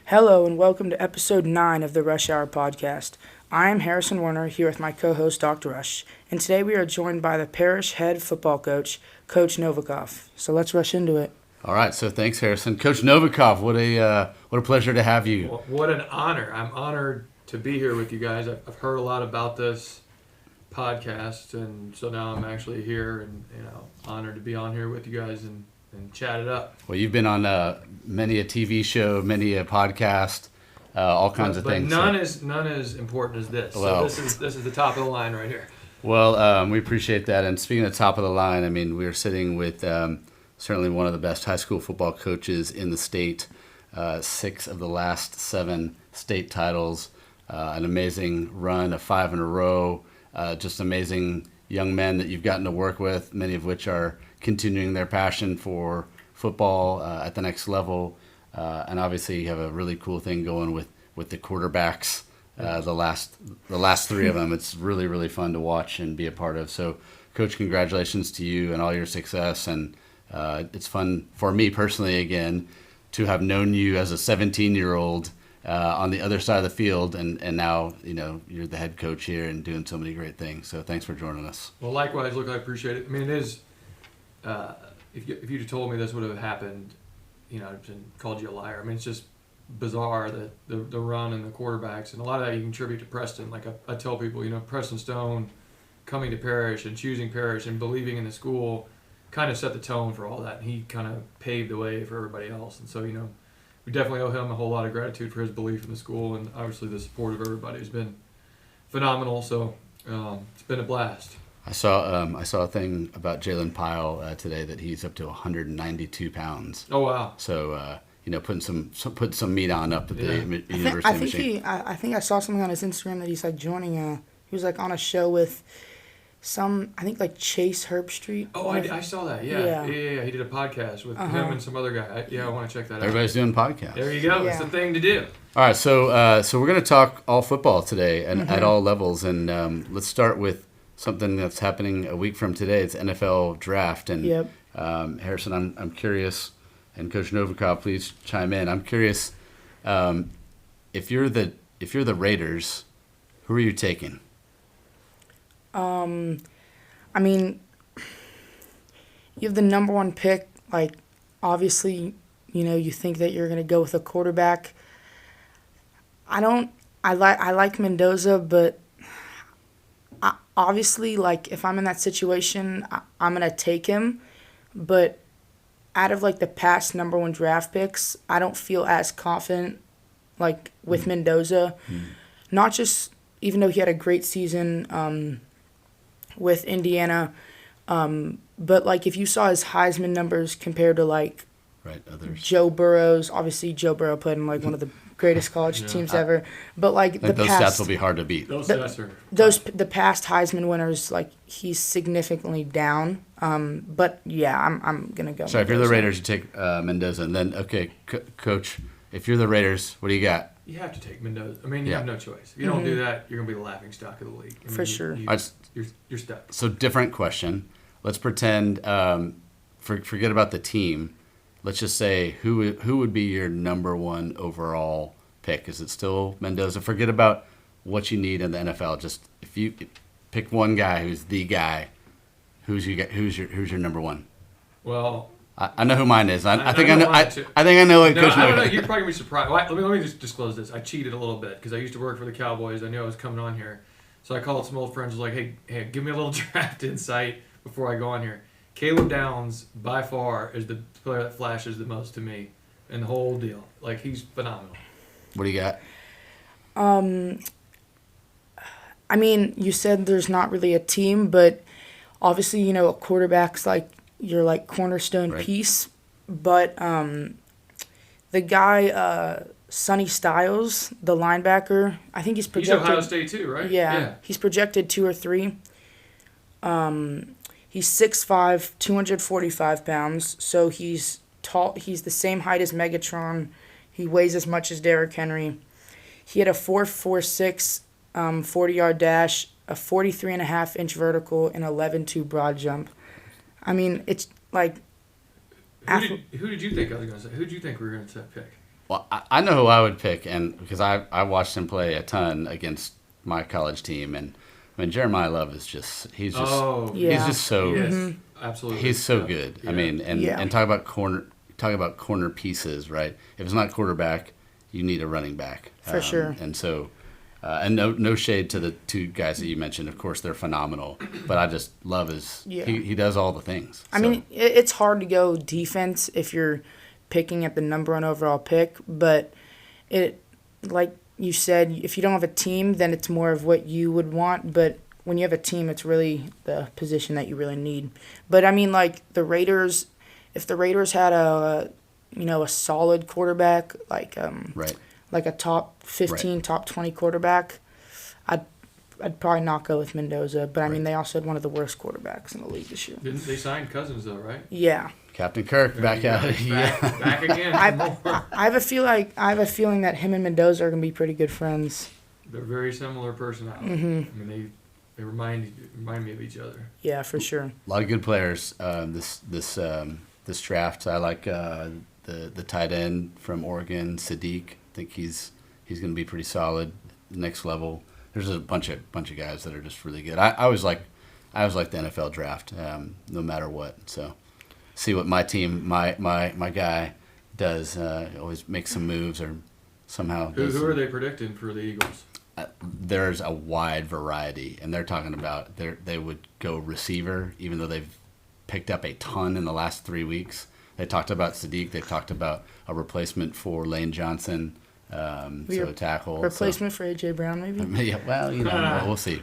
Hello and welcome to episode 9 of the Rush Hour podcast. I am Harrison Werner here with my co-host Dr. Rush, and today we are joined by the Parish head football coach, Coach Novikov. So let's rush into it. All right, so thanks, Harrison. Coach Novikov, what a pleasure to have you. What an honor. I'm honored to be here with you guys. I've heard a lot about this podcast, and so now I'm actually here and honored to be on here with you guys and chat it up. Well, you've been on many a TV show, many a podcast, all kinds of things. None as important as this. Well, so this is the top of the line right here. Well, we appreciate that. And speaking of top of the line, I mean, we're sitting with certainly one of the best high school football coaches in the state. 6 of the last 7 state titles, an amazing run of 5 in a row. Just amazing young men that you've gotten to work with, many of which are continuing their passion for football at the next level. And obviously you have a really cool thing going with the quarterbacks, the last 3 of them. It's really, really fun to watch and be a part of. So, Coach, congratulations to you and all your success. And it's fun for me personally, again, to have known you as a 17-year-old on the other side of the field, and now you're the head coach here and doing so many great things. So thanks for joining us. Well, likewise, look, I appreciate it. I mean, it is. If you'd have told me this would have happened, I'd called you a liar. I mean, it's just bizarre that the run and the quarterbacks, and a lot of that you contribute to Preston. Like I tell people, Preston Stone coming to Parish and choosing Parish and believing in the school kind of set the tone for all that, and he kind of paved the way for everybody else. And so, we definitely owe him a whole lot of gratitude for his belief in the school, and obviously the support of everybody has been phenomenal. So it's been a blast. I saw a thing about Jalen Pyle today that he's up to 192 pounds. Oh wow! So putting some meat on up at the University of Michigan. I think I saw something on his Instagram that he's like joining he was like on a show with like Chase Herbstreit. Oh, I saw that. Yeah. He did a podcast with him and some other guy. I want to check that out. Everybody's doing podcasts. There you go. Yeah. It's the thing to do. All right, so we're going to talk all football today and at all levels, and let's start with something that's happening a week from today. It's NFL draft, and yep. Harrison, I'm curious, and Coach Novikov, please chime in. I'm curious, if you're the Raiders, who are you taking? I mean, you have the number 1 pick. Like, obviously, you think that you're going to go with a quarterback. I like Mendoza, but obviously, like, if I'm in that situation, I'm going to take him. But out of, like, the past number 1 draft picks, I don't feel as confident, like, with Mendoza. Not just, even though he had a great season with Indiana, but, like, if you saw his Heisman numbers compared to, like, others. Joe Burrow's, obviously Joe Burrow played in, like, one of the greatest college teams ever. But, like, those stats will be hard to beat. The past Heisman winners, like, he's significantly down. But yeah, I'm gonna go. So if you're the Raiders, you take Mendoza, and then Coach, if you're the Raiders, what do you got? You have to take Mendoza. I mean, you have no choice. If you don't do that, you're gonna be the laughing stock of the league. For sure. You're stuck. So different question. Let's pretend. Forget about the team. Let's just say who would be your number 1 overall pick? Is it still Mendoza? Forget about what you need in the NFL. Just if you pick one guy who's the guy, who's your number 1? Well, I know who mine is. I think I know. I think I know what Coach. I don't know. You're probably gonna be surprised. Let me just disclose this. I cheated a little bit because I used to work for the Cowboys. I knew I was coming on here, so I called some old friends. Was like, hey, give me a little draft insight before I go on here. Caleb Downs, by far, is the player that flashes the most to me in the whole deal. Like, he's phenomenal. What do you got? I mean, you said there's not really a team, but obviously, a quarterback's like your like cornerstone piece. But the guy, Sonny Styles, the linebacker, I think he's projected. He's Ohio State too, right? Yeah. He's projected 2 or 3. He's 6'5", 245 pounds, so he's tall. He's the same height as Megatron. He weighs as much as Derrick Henry. He had a 4.46 40-yard dash, a 43.5-inch vertical, and 11.2 broad jump. I mean, it's like... Who did you think I was going to say? Who did you think we were going to pick? Well, I know who I would pick, and because I watched him play a ton against my college team, and I mean Jeremiah Love is he's Oh, just so yes, absolutely. he's so Yeah. good. Yeah. I mean, and talk about corner pieces, right? If it's not quarterback, you need a running back For sure. And so. And no shade to the two guys that you mentioned. Of course, they're phenomenal. But I just love he does all the things. I mean, it's hard to go defense if you're picking at the number 1 overall pick. But it, like you said, if you don't have a team, then it's more of what you would want. But when you have a team, it's really the position that you really need. But I mean, like the Raiders, if the Raiders had a solid quarterback, like right. like a top 15, Right. top 20 quarterback, I'd probably not go with Mendoza. But I mean, they also had one of the worst quarterbacks in the league this year. Didn't they sign Cousins though, right? Yeah, Captain Kirk back out. Back again. I have a feeling that him and Mendoza are gonna be pretty good friends. They're very similar personalities. Mm-hmm. I mean, they remind me of each other. Yeah, for sure. A lot of good players this draft. I like the tight end from Oregon, Sadiq. I think he's going to be pretty solid. Next level. There's a bunch of guys that are just really good. I always like the NFL draft, no matter what. So see what my team, my guy does. Always make some moves or somehow. Who are they predicting for the Eagles? There's a wide variety, and they're talking about they would go receiver, even though they've picked up a ton in the last 3 weeks. They talked about Sadiq. They talked about a replacement for Lane Johnson, so a tackle. Replacement for A.J. Brown, maybe? Yeah, well, we'll see.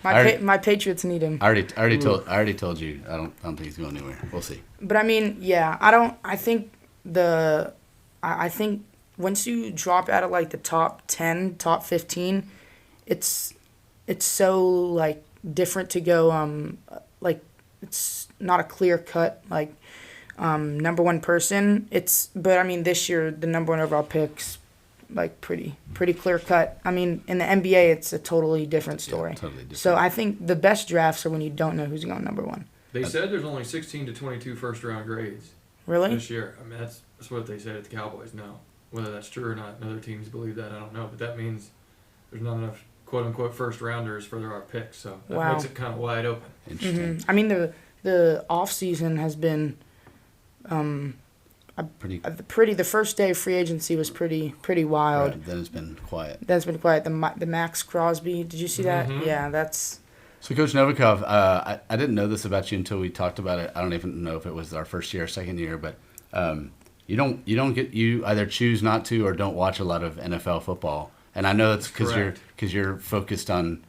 My Patriots need him. I already told you. I don't think he's going anywhere. We'll see. But I mean, yeah, I think once you drop out of like the top 10, top 15, it's so like different to go like it's not a clear cut like number 1 person. But I mean this year the number 1 overall pick's like pretty clear cut. I mean in the NBA it's a totally different story. Yeah, totally different. So I think the best drafts are when you don't know who's going number 1. They said there's only 16 to 22 first round grades Really? this year. I mean that's what they said at the Cowboys. No, whether that's true or not, and other teams believe that, I don't know. But that means there's not enough quote unquote first rounders for our picks. So that Wow. makes it kind of wide open. Interesting. I mean the off season has been Pretty. the first day of free agency was pretty wild. Right, then it's been quiet. That's been quiet. The Max Crosby, did you see that? Mhm. Yeah, that's So, Coach Novikov, I didn't know this about you until we talked about it. I don't even know if it was our first year or second year, but you either choose not to or don't watch a lot of NFL football. And I know that's because you're focused on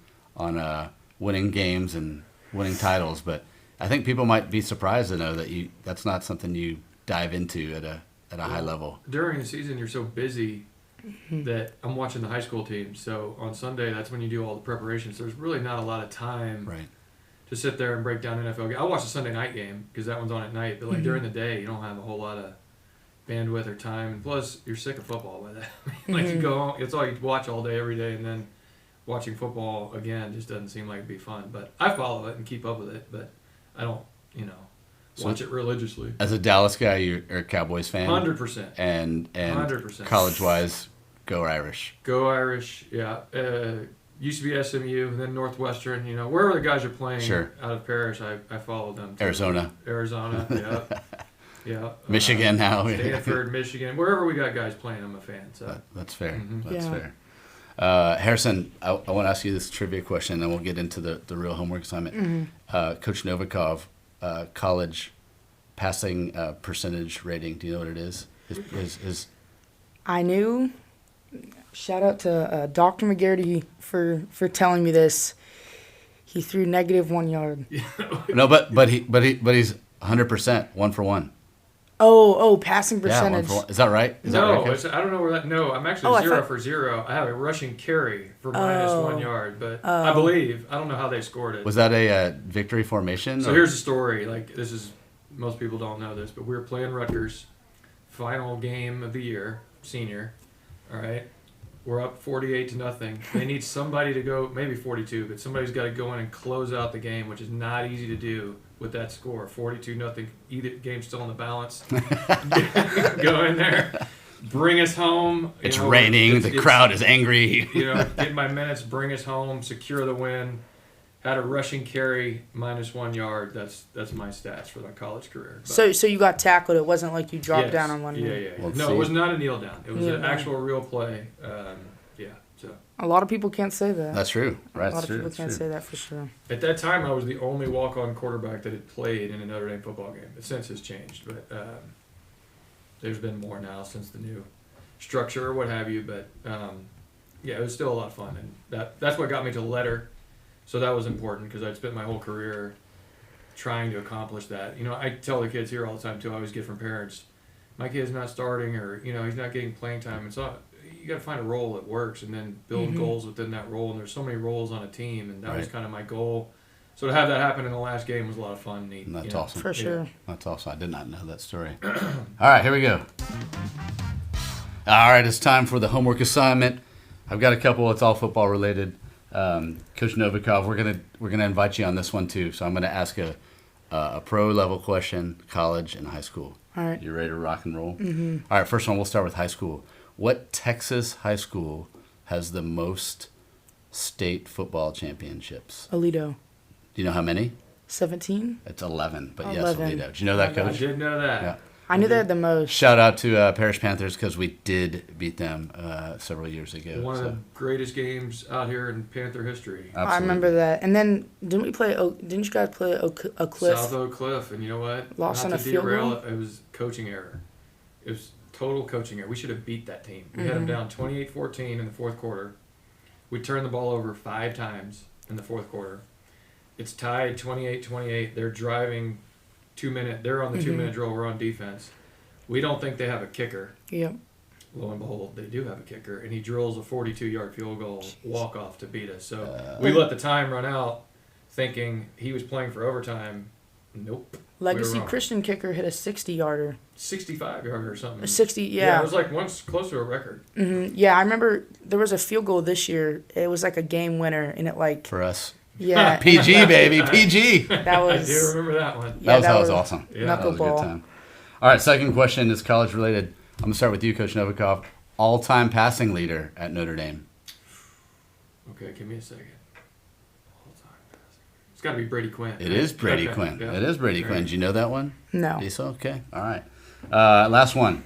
winning games and winning titles, but I think people might be surprised to know that that's not something you dive into at a high level. During the season, you're so busy that I'm watching the high school team. So on Sunday, that's when you do all the preparations. There's really not a lot of time Right. to sit there and break down NFL games. I watch the Sunday night game because that one's on at night. But like during the day, you don't have a whole lot of bandwidth or time. And plus, you're sick of football by that. Like you go home, it's all you watch all day, every day, and then watching football again just doesn't seem like it'd be fun. But I follow it and keep up with it. But I don't, watch it religiously. As a Dallas guy, you're a Cowboys fan. 100%. And 100%. college-wise, go Irish. Go Irish, yeah. Used to be SMU, and then Northwestern. Wherever the guys are playing Sure. out of Parish, I followed them. Too. Arizona. Yeah. Yeah. Michigan now. Stanford, Michigan. Wherever we got guys playing, I'm a fan. So That's fair. Mhm. That's Yeah. fair. Harrison, I want to ask you this trivia question, and then we'll get into the real homework assignment. Coach Novikov, college passing percentage rating. Do you know what it is? His I knew. Shout out to Dr. McGarity for telling me this. He threw -1 yard. no, but he's 100%, 1 for 1. Oh, passing Yeah, 1 percentage. for 1. Is that right? Is that no, right, Coach? I don't know where that. No, I'm actually I 0 thought- for 0. I have a rushing carry for -1 yard, but I believe I don't know how they scored it. Was that a victory formation? So or- here's the story. Like this is most people don't know this, but we were playing Rutgers, final game of the year, senior. All right, we're up 48-0. They need somebody to go, maybe 42, but somebody's got to go in and close out the game, which is not easy to do with that score. 42-0. Either game's still in the balance. Go in there, bring us home. It's raining. The crowd is angry. Get my minutes, bring us home, secure the win. Had a rushing carry, -1 yard. That's my stats for my college career. But, so you got tackled. It wasn't like you dropped down on one. Yeah. No, it was not a kneel down. It was an actual real play. So a lot of people can't say that. That's true. Right. A lot of people can't say that for sure. At that time, I was the only walk-on quarterback that had played in a Notre Dame football game. It since has changed, but there's been more now since the new structure or what have you. But it was still a lot of fun, and that's what got me to letter. So that was important because I'd spent my whole career trying to accomplish that. I tell the kids here all the time too. I always get from parents, my kid's not starting, or he's not getting playing time. And so you got to find a role that works, and then build goals within that role. And there's so many roles on a team, and that was kind of my goal. So to have that happen in the last game was a lot of fun, and neat. And that's awesome. For sure. That's awesome. I did not know that story. All right, here we go. All right, it's time for the homework assignment. I've got a couple. It's all football related. Coach Novikov, we're gonna invite you on this one too. So I'm gonna ask a pro level question, college and high school. All right. You ready to rock and roll? Mm-hmm. All right. First one, we'll start with high school. What Texas high school has the most state football championships? Alito. Do you know how many? 17. It's 11, but 11. Yes, Alito. Did you know that, Coach? I did know that. Yeah. I knew they had the most. Shout out to Parish Panthers because we did beat them several years ago. One of the greatest games out here in Panther history. Absolutely. I remember that. And then didn't you guys play a Cliff? South Oak Cliff, and you know what? Lost Not on to a field derail goal? it was coaching error. It was total coaching error. We should have beat that team. We had them down 28-14 in the fourth quarter. We turned the ball over 5 times in the fourth quarter. It's tied 28-28. They're driving 2 minute. They're on the 2 minute drill. We're on defense. We don't think they have a kicker. Yep. Lo and behold, they do have a kicker, and he drills a 42-yard field goal walk-off to beat us. So we let the time run out, thinking he was playing for overtime. Nope. Legacy Christian kicker hit a 60-yarder. 65-yarder or something. 60, yeah. Yeah, it was like once close to a record. Mm-hmm. Yeah, I remember there was a field goal this year. It was like a game winner, and it like For us. yeah. PG, baby. PG. That was. I do remember that one. Yeah, that was awesome. Yeah. That was a good Knuckleball. time. All right, second question is college related. I'm going to start with you, Coach Novikov. All-time passing leader at Notre Dame. Okay, give me a second. It's got to be Brady Quinn. It is Brady Quinn. Yeah. It is Brady Quinn. Do you know that one? No. Diesel? Okay. All right. Last one.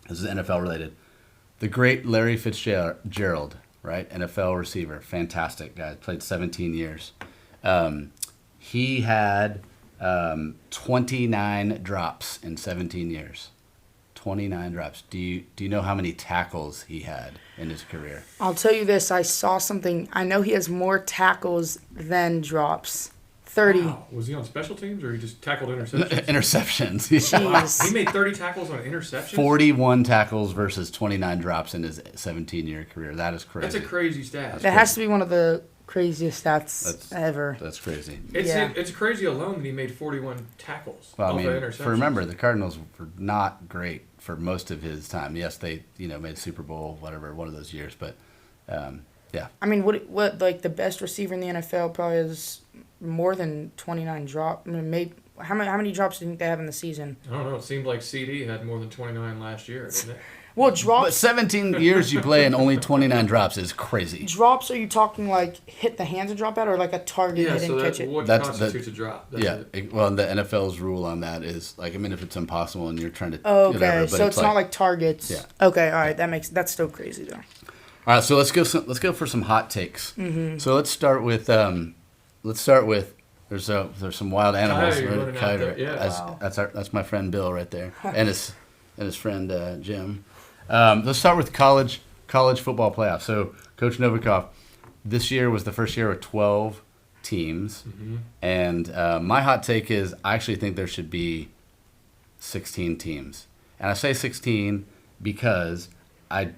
This is NFL related. The great Larry Fitzgerald, right? NFL receiver. Fantastic guy. Played 17 years. He had 29 drops in 17 years. 29 drops. Do you know how many tackles he had in his career? I'll tell you this. I saw something. I know he has more tackles than drops. 30. Wow. Was he on special teams or he just tackled interceptions? Interceptions. Yeah. Jeez. He made 30 tackles on interceptions? 41 tackles versus 29 drops in his 17-year career. That is crazy. That's a crazy stat. That has to be one of the craziest stats ever. That's crazy. It's crazy alone that he made 41 tackles Well, I off mean, of interceptions. remember, the Cardinals were not great for most of his time. Yes, they made Super Bowl, whatever, one of those years, but yeah. I mean, what like the best receiver in the NFL probably is more than 29 drop. I mean, how many drops do you think they have in the season? I don't know. It seemed like CD had more than 29 last year, didn't it? Well, But drops. 17 years you play and only 29 drops is crazy. Drops? Are you talking like hit the hands and drop out, or like a target Yeah, hit so and that's catch it? what That's constitutes a drop. That's Yeah, it. well, the NFL's rule on that is like, I mean, if it's impossible and you're trying to, Oh, okay, whatever, but so it's not like targets. Yeah. Okay, all right, that's still crazy though. All right, so let's go for some hot takes. Mm-hmm. So let's start with there's some wild animals. Kiter, you're running out Kiter. there, yeah. Wow. That's my friend Bill right there, and his friend Jim. Let's start with college football playoffs. So Coach Novikov, this year was the first year with 12 teams, and my hot take is I actually think there should be 16 teams, and I say 16 because I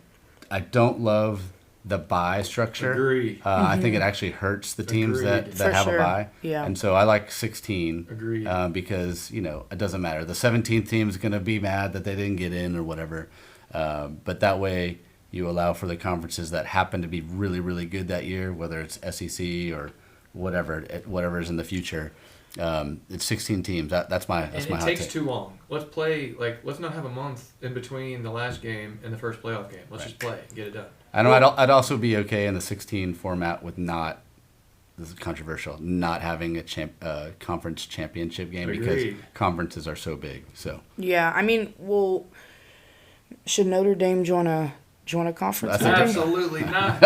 don't love the bye structure. Agree. I think it actually hurts the teams Agreed. that For have sure. a bye. Yeah. And so I like 16. Agreed. Because, it doesn't matter. The 17th team is going to be mad that they didn't get in or whatever. But that way you allow for the conferences that happen to be really, really good that year, whether it's SEC or whatever is in the future. It's 16 teams. That's my And my it hot takes take. too long. Let's not have a month in between the last game and the first playoff game. Let's just play and get it done. I know I'd also be okay in the 16 format with not. This is controversial. Not having a conference championship game because Agreed. conferences are so big. So Yeah, I mean, well, should Notre Dame join a conference? I think maybe? Absolutely not.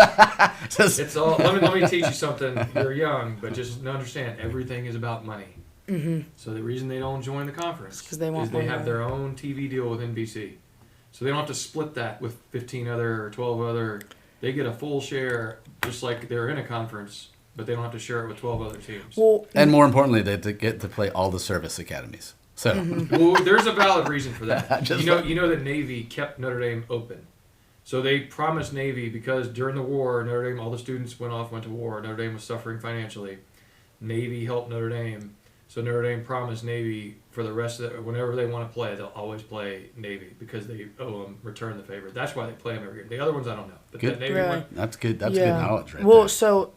Just- It's all. Let me teach you something. You're young, but just understand everything is about money. Mm-hmm. So the reason they don't join the conference 'Cause they want is they more have money. their own TV deal with NBC, so they don't have to split that with 15 other or 12 other. They get a full share, just like they're in a conference, but they don't have to share it with 12 other teams. Well, and more importantly, they get to play all the service academies. So Well, there's a valid reason for that. Just you know that Navy kept Notre Dame open. So they promised Navy, because during the war, Notre Dame, all the students went to war. Notre Dame was suffering financially. Navy helped Notre Dame. So Notre Dame promised Navy for the rest of whenever they want to play, they'll always play Navy because they owe them, return the favor. That's why they play them every year. The other ones I don't know. But Good. that Navy Really? one, that's good. That's yeah. good knowledge, right Well, there. so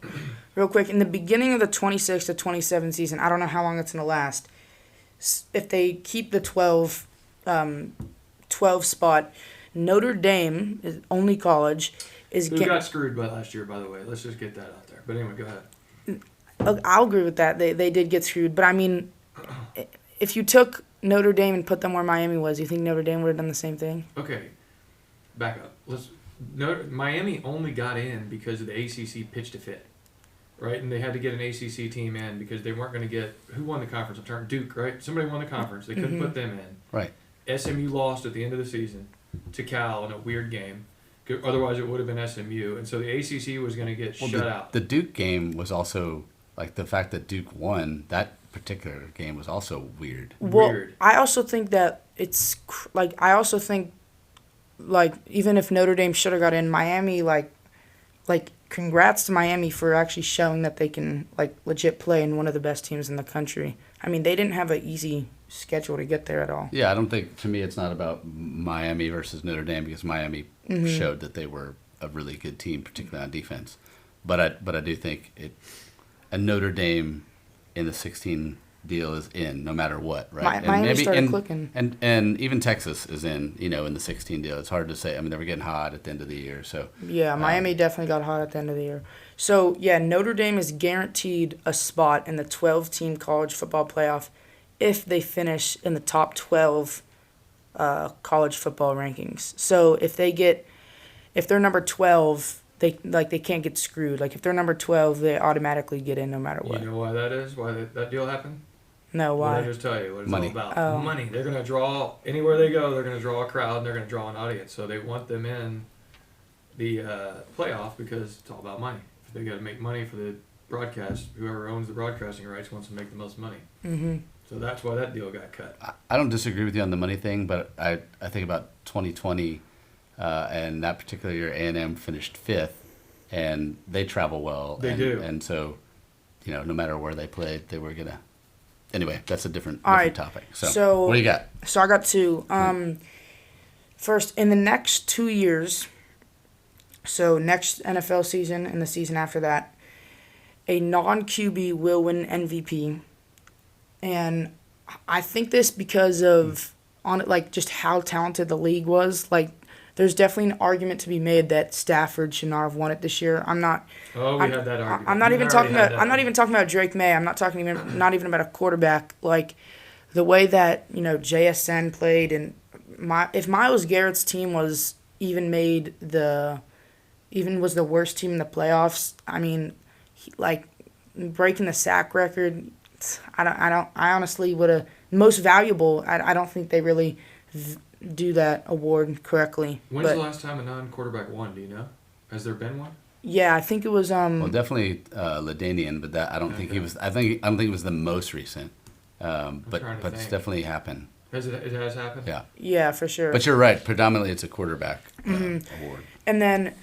real quick, in the beginning of the 26 to 27 season, I don't know how long it's going to last. If they keep the 12 spot, Notre Dame, is only college, is who getting. got screwed by last year, by the way. Let's just get that out there. But anyway, go ahead. I'll agree with that. They did get screwed, but I mean, if you took Notre Dame and put them where Miami was, you think Notre Dame would have done the same thing? Okay, back up. Miami only got in because the ACC pitched a fit, right? And they had to get an ACC team in because they weren't going to get who won the conference. I'm turning Duke, right? Somebody won the conference. They couldn't put them in. Right. SMU lost at the end of the season to Cal in a weird game. Otherwise, it would have been SMU, and so the ACC was going to get shut out. The Duke game was also like the fact that Duke won that particular game was also weird. Well, Weird. I also think that it's I also think even if Notre Dame should have got in, Miami like congrats to Miami for actually showing that they can legit play in one of the best teams in the country. I mean, they didn't have an easy schedule to get there at all. Yeah, I don't think, to me, it's not about Miami versus Notre Dame because Miami showed that they were a really good team, particularly on defense. But I do think a Notre Dame in the 16 deal is in no matter what, right? Miami started clicking. And even Texas is in the 16 deal. It's hard to say. I mean, they were getting hot at the end of the year, so. Yeah, Miami definitely got hot at the end of the year. So, yeah, Notre Dame is guaranteed a spot in the 12-team college football playoff if they finish in the top 12 college football rankings. So, if they're number 12, they can't get screwed. Like, if they're number 12, they automatically get in no matter what. You know why that is? Why that deal happened? No, Well, why? I just tell you what it's Money. all about. Oh. Money. They're going to draw anywhere they go. They're going to draw a crowd and they're going to draw an audience. So they want them in the playoff because it's all about money. If they got to make money for the broadcast, whoever owns the broadcasting rights wants to make the most money. Mm-hmm. So that's why that deal got cut. I don't disagree with you on the money thing, but I think about 2020 and that particular year, A&M finished 5th, and they travel well. They do. And so, no matter where they played, they were going to. Anyway, that's a different right. topic. So So, what do you got? So I got two. First, in the next 2 years, so next NFL season and the season after that, a non-QB will win MVP. And I think this because of just how talented the league was. There's definitely an argument to be made that Stafford should not have won it this year. Oh, we had that argument. I'm not You even already talking had about. that I'm not even talking about Drake May. I'm not even about a quarterback. Like the way that JSN played, and if Myles Garrett's team was even was the worst team in the playoffs. I mean, breaking the sack record. I honestly would have most valuable. I don't think they really do that award correctly. When's the last time a non-quarterback won? Do you know? Has there been one? Yeah, I think it was. Well, definitely LaDainian, but that I don't think he was. I don't think it was the most recent. But trying to it's think. definitely happened. It has happened? Yeah. Yeah, for sure. But you're right. Predominantly, it's a quarterback award. And then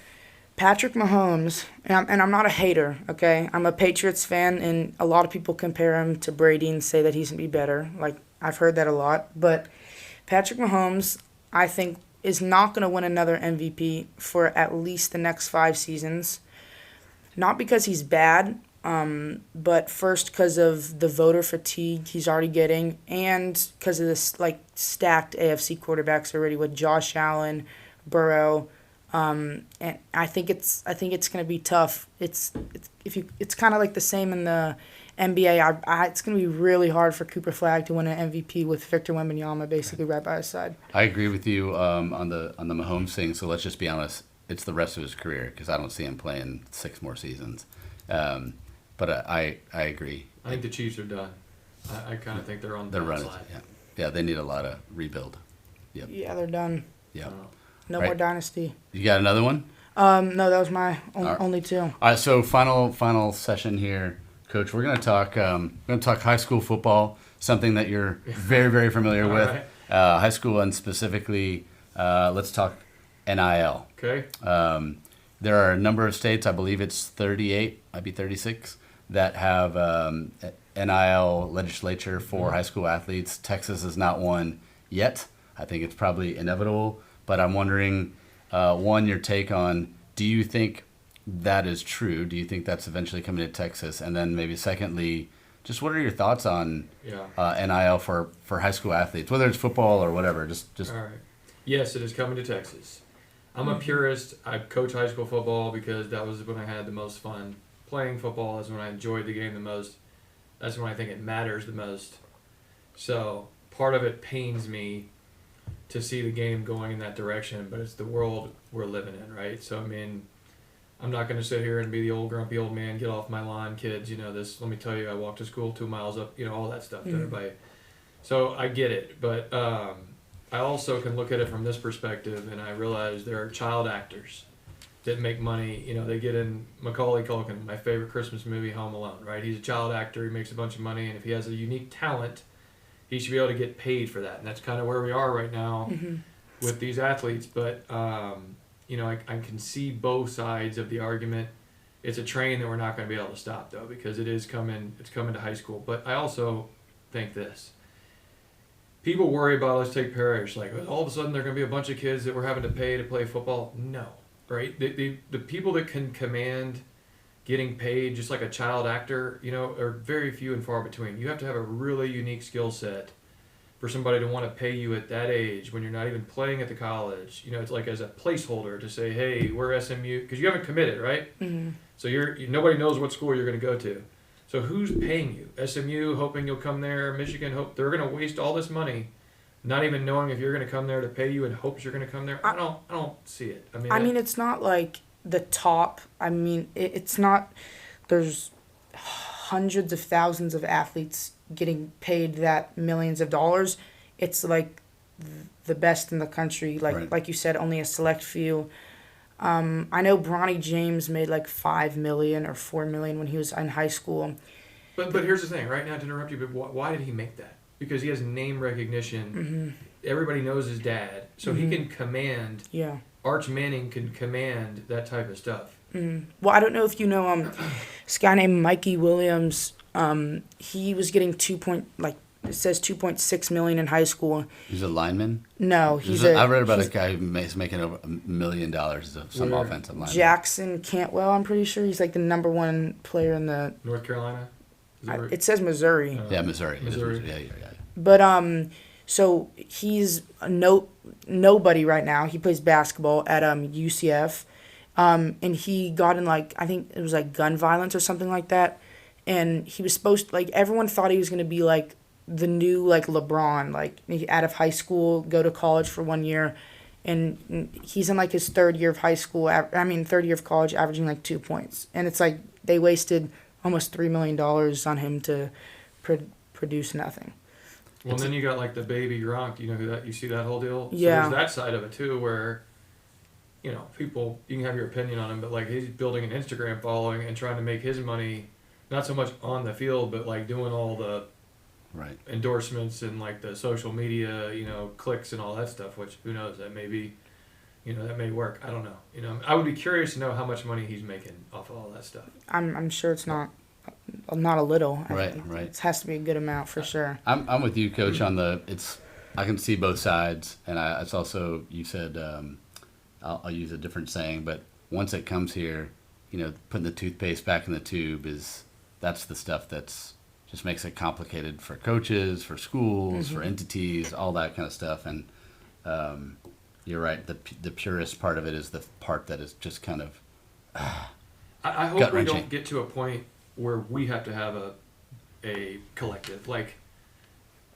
Patrick Mahomes, and I'm not a hater, okay? I'm a Patriots fan, and a lot of people compare him to Brady and say that he's going to be better. I've heard that a lot. But Patrick Mahomes, I think, is not going to win another MVP for at least the next 5 seasons. Not because he's bad, But first, because of the voter fatigue he's already getting, and because of this like stacked AFC quarterbacks already with Josh Allen, Burrow, and I think it's gonna be tough. It's kind of like the same in the NBA. It's gonna be really hard for Cooper Flagg to win an MVP with Victor Wembanyama basically right by his side. I agree with you on the Mahomes thing. So let's just be honest. It's the rest of his career because I don't see him playing 6 more seasons. But I agree. I think the Chiefs are done. I kind of think they're on the running. slide. Yeah, they need a lot of rebuild. Yep. Yeah, they're done. Yeah. No more dynasty. You got another one? No, that was my only 2. All right. So final session here, Coach. We're gonna talk high school football, something that you're very very familiar with. Right. High school and specifically, let's talk NIL. Okay. There are a number of states, I believe it's 38, might be 36, that have NIL legislature for high school athletes. Texas is not one yet. I think it's probably inevitable. But I'm wondering, one, your take on, do you think that is true? Do you think that's eventually coming to Texas? And then maybe secondly, just what are your thoughts on NIL for high school athletes, whether it's football or whatever? Just. All right. Yes, it is coming to Texas. I'm a purist. I coach high school football because that was when I had the most fun. Playing football is when I enjoyed the game the most. That's when I think it matters the most. So part of it pains me to see the game going in that direction, but it's the world we're living in, right? So, I mean, I'm not going to sit here and be the old grumpy old man, get off my lawn, kids, this, let me tell you, I walked to school 2 miles up, all that stuff to everybody. So I get it, but I also can look at it from this perspective, and I realize there are child actors that make money. They get in Macaulay Culkin, my favorite Christmas movie, Home Alone, right? He's a child actor, he makes a bunch of money, and if he has a unique talent, he should be able to get paid for that. And that's kind of where we are right now with these athletes. But, I can see both sides of the argument. It's a train that we're not going to be able to stop, though, because it's coming to high school. But I also think this. People worry about, let's take Parish, like all of a sudden there are going to be a bunch of kids that we're having to pay to play football. No, right? The people that can command getting paid just like a child actor, are very few and far between. You have to have a really unique skill set for somebody to want to pay you at that age when you're not even playing at the college. It's like as a placeholder to say, hey, we're SMU, because you haven't committed, right? Mm-hmm. So nobody knows what school you're going to go to. So who's paying you? SMU, hoping you'll come there. Michigan, hope they're going to waste all this money, not even knowing if you're going to come there to pay you, and hopes you're going to come there. I don't see it. I mean, it's not like the top. I mean, it's not. There's hundreds of thousands of athletes getting paid that millions of dollars. It's like the best in the country. Like you said, only a select few. I know Bronny James made like $5 million or $4 million when he was in high school. But here's the thing, right? Not to interrupt you, but why did he make that? Because he has name recognition. Mm-hmm. Everybody knows his dad, so he can command. Yeah. Arch Manning can command that type of stuff. Mm-hmm. Well, I don't know if you know this guy named Mikey Williams. He was getting $2.6 million in high school. He's a lineman? No, I read about a guy who's making over $1 million as some offensive lineman. Jackson Cantwell, I'm pretty sure. He's like the number 1 player in the... North Carolina? It says Missouri. Yeah, Missouri. Yeah. But, so he's nobody right now. He plays basketball at UCF. And he got in I think it was gun violence or something like that. And he was supposed to, everyone thought he was going to be the new LeBron, out of high school, go to college for 1 year, and he's in his third year of high school. Third year of college, averaging 2 points, and it's they wasted almost $3 million on him to produce nothing. Well, then you got the baby Gronk. You know who that? You see that whole deal? Yeah. So there's that side of it too, where people, you can have your opinion on him, but he's building an Instagram following and trying to make his money, not so much on the field, but doing all the endorsements and the social media, clicks and all that stuff, which who knows, that may be, that may work. I don't know. I would be curious to know how much money he's making off of all that stuff. I'm sure it's not a little. Right. It has to be a good amount for sure. I'm with you, Coach, on I can see both sides, and it's also, you said, I'll use a different saying, but once it comes here, putting the toothpaste back in the tube is that's the stuff that's just makes it complicated for coaches, for schools, for entities, all that kind of stuff. And you're right. The purest part of it is the part that is just kind of I hope we gut-wrenching. don't get to a point where we have to have a collective, like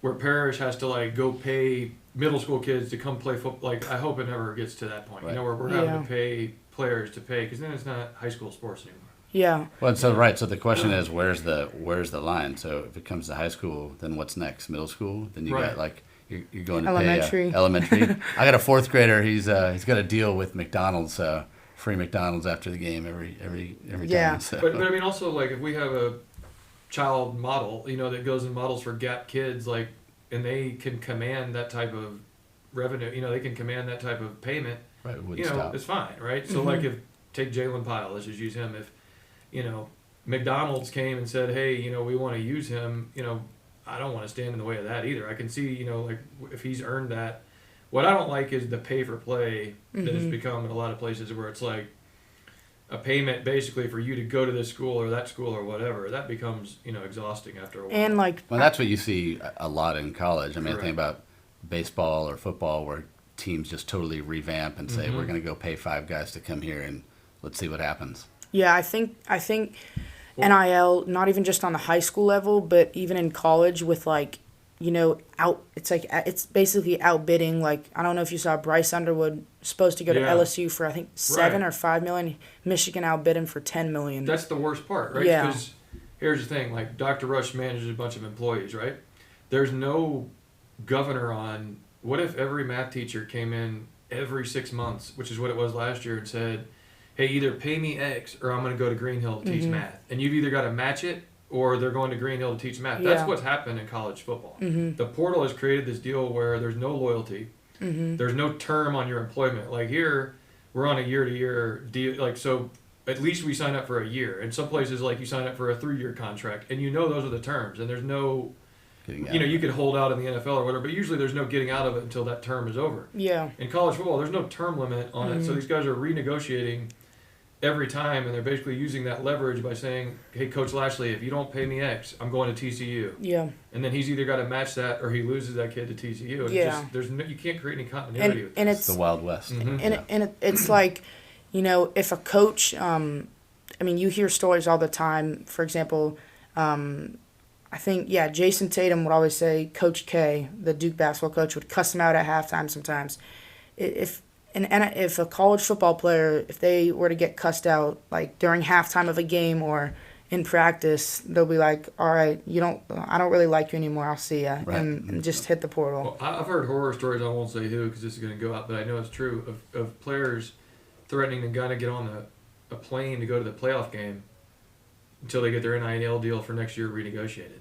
where Parish has to like go pay middle school kids to come play football. Like I hope it never gets to that point. Right. You know, where we're having to pay players to pay, because then it's not high school sports anymore. Yeah. Well, and so right. So the question is, where's the line? So if it comes to high school, then what's next? Middle school? Then you Right. got like you're going to Elementary. pay elementary. I got a fourth grader. He's got a deal with McDonald's. Free McDonald's after the game every Yeah. time. So. But I mean, also like if we have a child model, you know, that goes and models for Gap kids, like, and they can command that type of revenue, you know, they can command that type of payment. Right, it wouldn't You know, stop. it's fine, right? So like if take Jalen Pyle, let's just use him. If you know McDonald's came and said, hey, you know, we want to use him, you know, I don't want to stand in the way of that either. I can see, you know, like if he's earned that. What I don't like is the pay for play that has become in a lot of places where it's like a payment basically for you to go to this school or that school or whatever. That becomes, you know, exhausting after a while. And like, Well, that's what you see a lot in college. I mean, I Correct. think about baseball or football where teams just totally revamp and say, we're going to go pay 5 guys to come here and let's see what happens. yeah, I think NIL, not even just on the high school level, but even in college with like, you know, it's basically outbidding. Like, I don't know if you saw Bryce Underwood supposed to go to Yeah. LSU for I think $7 Right. or $5 million. Michigan outbid him for $10 million. That's the worst part, right? Yeah. Because here's the thing, like Dr. Rush manages a bunch of employees, right? There's no governor on what if every math teacher came in every 6 months, which is what it was last year, and said, hey, either pay me X or I'm going to go to Green Hill to teach math. And you've either got to match it or they're going to Green Hill to teach math. That's Yeah. what's happened in college football. The portal has created this deal where there's no loyalty. There's no term on your employment. Like here, we're on a year-to-year deal. Like, so at least we sign up for a year. In some places, like you sign up for a 3-year contract, and you know those are the terms. And there's no, Getting out you know, of you it. could hold out in the NFL or whatever, but usually there's no getting out of it until that term is over. Yeah. In college football, there's no term limit on it, so these guys are renegotiating every time, and they're basically using that leverage by saying, hey, Coach Lashley, if you don't pay me X, I'm going to TCU. Yeah. And then he's either got to match that or he loses that kid to TCU. And Yeah. you can't create any continuity. And It's the Wild West. it's like, you know, if a coach, I mean, you hear stories all the time. For example, I think, Jason Tatum would always say Coach K, the Duke basketball coach, would cuss him out at halftime sometimes. If a college football player, if they were to get cussed out like during halftime of a game or in practice, they'll be like, all right, I don't really like you anymore. I'll see ya. Right. And just hit the portal. Well, I've heard horror stories. I won't say who because this is going to go out, but I know it's true of players threatening to kind of get on a plane to go to the playoff game until they get their NIL deal for next year renegotiated.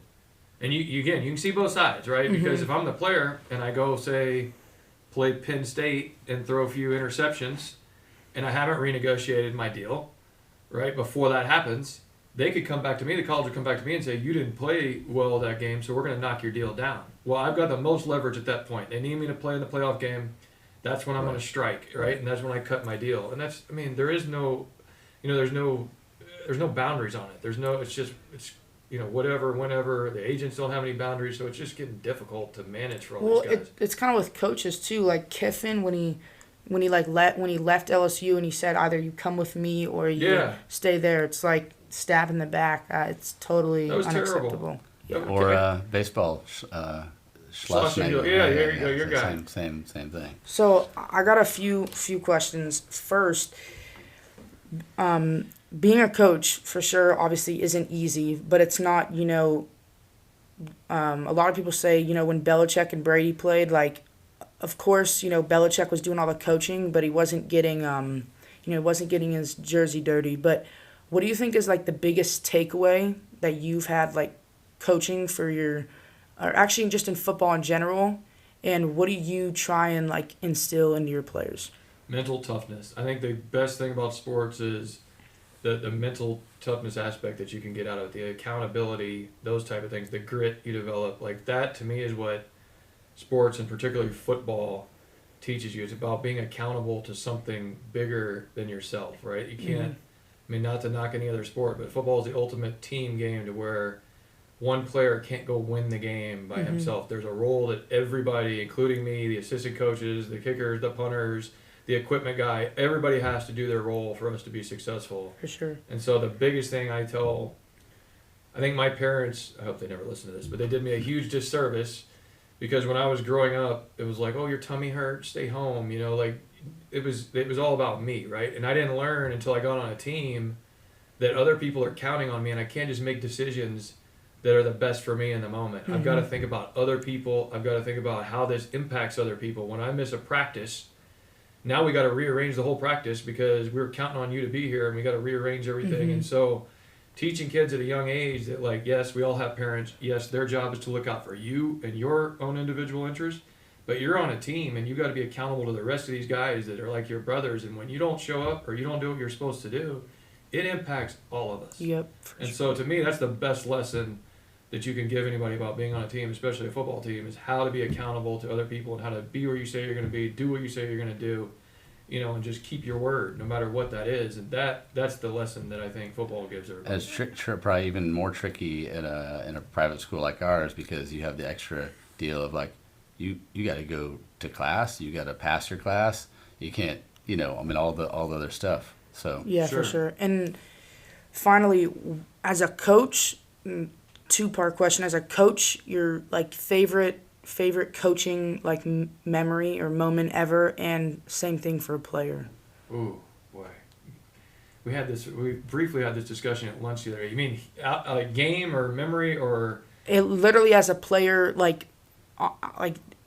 And you can see both sides, right? Because if I'm the player and I go say play Penn State and throw a few interceptions, and I haven't renegotiated my deal, right? Before that happens, they could come back to me. The college would come back to me and say, you didn't play well that game, so we're going to knock your deal down. Well, I've got the most leverage at that point. They need me to play in the playoff game. That's when I'm going to strike, right? And that's when I cut my deal. And that's, I mean, there is no, you know, there's no boundaries on it. It's you know, whatever, whenever. The agents don't have any boundaries, so it's just getting difficult to manage for all these guys. It's kind of with coaches too. Like Kiffin, when he left LSU and he said either you come with me or you stay there. It's like stab in the back. It's totally That was unacceptable. terrible. Or baseball. Schlossnagle. Yeah, there you go, your guy. Same thing. So I got a few questions. First, being a coach for sure obviously isn't easy, but it's not, you know, a lot of people say, you know, when Belichick and Brady played, like, of course, you know, Belichick was doing all the coaching, but he wasn't getting, wasn't getting his jersey dirty. But what do you think is like the biggest takeaway that you've had, like, coaching or actually just in football in general? And what do you try and like instill into your players? Mental toughness. I think the best thing about sports is the mental toughness aspect that you can get out of it, the accountability, those type of things, the grit you develop. Like that to me is what sports and particularly football teaches you. It's about being accountable to something bigger than yourself, right? You can't I mean, not to knock any other sport, but football is the ultimate team game to where one player can't go win the game by himself. There's a role that everybody, including me, the assistant coaches, the kickers, the punters, the equipment guy, everybody has to do their role for us to be successful. For sure. And so the biggest thing I think my parents, I hope they never listen to this, but they did me a huge disservice because when I was growing up, it was like, oh, your tummy hurts, stay home. You know, like it was all about me, right? And I didn't learn until I got on a team that other people are counting on me, and I can't just make decisions that are the best for me in the moment. I've got to think about other people. I've got to think about how this impacts other people. When I miss a practice, now we got to rearrange the whole practice because we were counting on you to be here, and we got to rearrange everything. And so teaching kids at a young age that, like, yes, we all have parents. Yes, their job is to look out for you and your own individual interests, but you're on a team, and you got to be accountable to the rest of these guys that are like your brothers. And when you don't show up or you don't do what you're supposed to do, it impacts all of us. Yep. And so to me, that's the best lesson that you can give anybody about being on a team, especially a football team, is how to be accountable to other people and how to be where you say you're going to be, do what you say you're going to do, you know, and just keep your word no matter what that is. And that's the lesson that I think football gives everybody. It's probably even more tricky in a private school like ours because you have the extra deal of like you got to go to class, you got to pass your class, you can't, you know, I mean all the other stuff. So yeah, for sure. And finally, as a coach, two-part question. As a coach, your like favorite coaching like memory or moment ever, and same thing for a player. Ooh, boy. We briefly had this discussion at lunch the other day. You mean a game or memory or? It literally as a player, like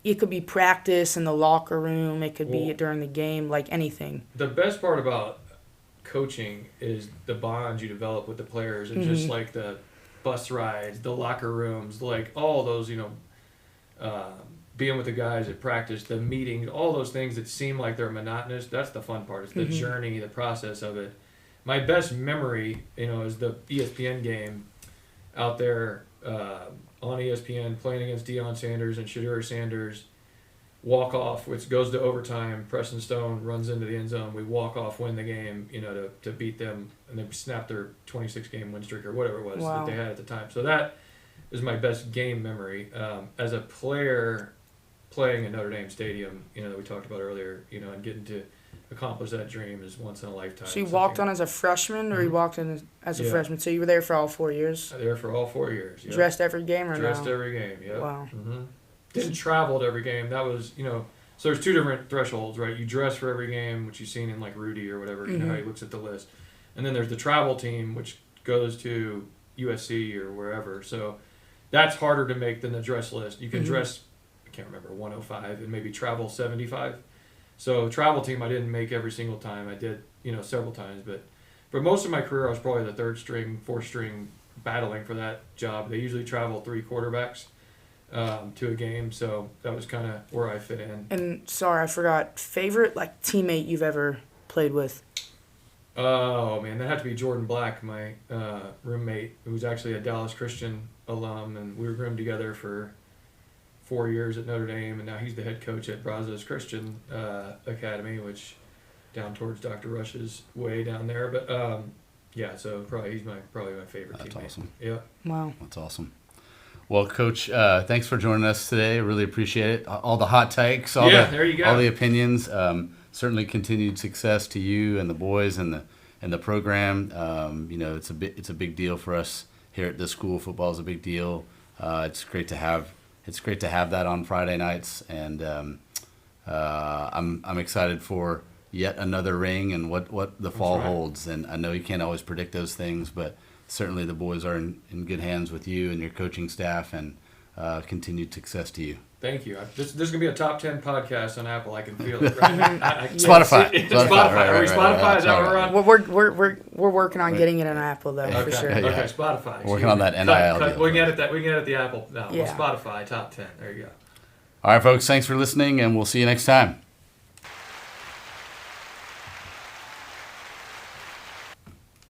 it could be practice in the locker room. It could be during the game, like anything. The best part about coaching is the bonds you develop with the players, and just like the bus rides, the locker rooms, like all those, you know, being with the guys at practice, the meetings, all those things that seem like they're monotonous. That's the fun part. It's the journey, the process of it. My best memory, you know, is the ESPN game out there on ESPN playing against Deion Sanders and Shadur Sanders. Walk off, which goes to overtime. Preston Stone runs into the end zone. We walk off, win the game, you know, to beat them, and they snap their 26-game win streak or whatever it was that they had at the time. So that is my best game memory. As a player playing at Notre Dame Stadium, you know, that we talked about earlier, you know, and getting to accomplish that dream is once in a lifetime. So you walked on as a freshman, or you walked in as a freshman? So you were there for all 4 years? There for all 4 years. Yep. Dressed every game or Dressed no? every game, yeah. Wow. Didn't travel to every game. That was, you know, so there's two different thresholds, right? You dress for every game, which you've seen in like Rudy or whatever, you know how he looks at the list. And then there's the travel team, which goes to USC or wherever. So that's harder to make than the dress list. You can dress, I can't remember, 105 and maybe travel 75. So travel team I didn't make every single time. I did, you know, several times. But for most of my career, I was probably the third string, fourth string battling for that job. They usually travel 3 quarterbacks to a game, so that was kind of where I fit in. And sorry, I forgot, favorite like teammate you've ever played with? Oh man, that had to be Jordan Black, my roommate, who was actually a Dallas Christian alum, and we were roomed together for 4 years at Notre Dame, and now he's the head coach at Brazos Christian Academy, which down towards Dr. Rush's way down there. But yeah, so probably he's probably my favorite teammate. That's awesome. Yeah. Wow. That's awesome. Well, Coach, thanks for joining us today. I really appreciate it. All the hot takes, there you go. all the opinions. Certainly continued success to you and the boys and the program. You know, it's a big deal for us here at this school. Football is a big deal. It's great to have that on Friday nights, and I'm excited for yet another ring and what the fall holds. And I know you can't always predict those things, but certainly the boys are in good hands with you and your coaching staff, and continued success to you. Thank you. This is gonna be a top 10 podcast on Apple. I can feel it. Right? Spotify. Spotify. Are we Spotify? Is that what we're on? We're working on getting it on Apple though, for sure. Okay, Spotify. Working on that NIL deal. We can edit the Apple. No, Spotify top 10. There you go. All right, folks. Thanks for listening, and we'll see you next time.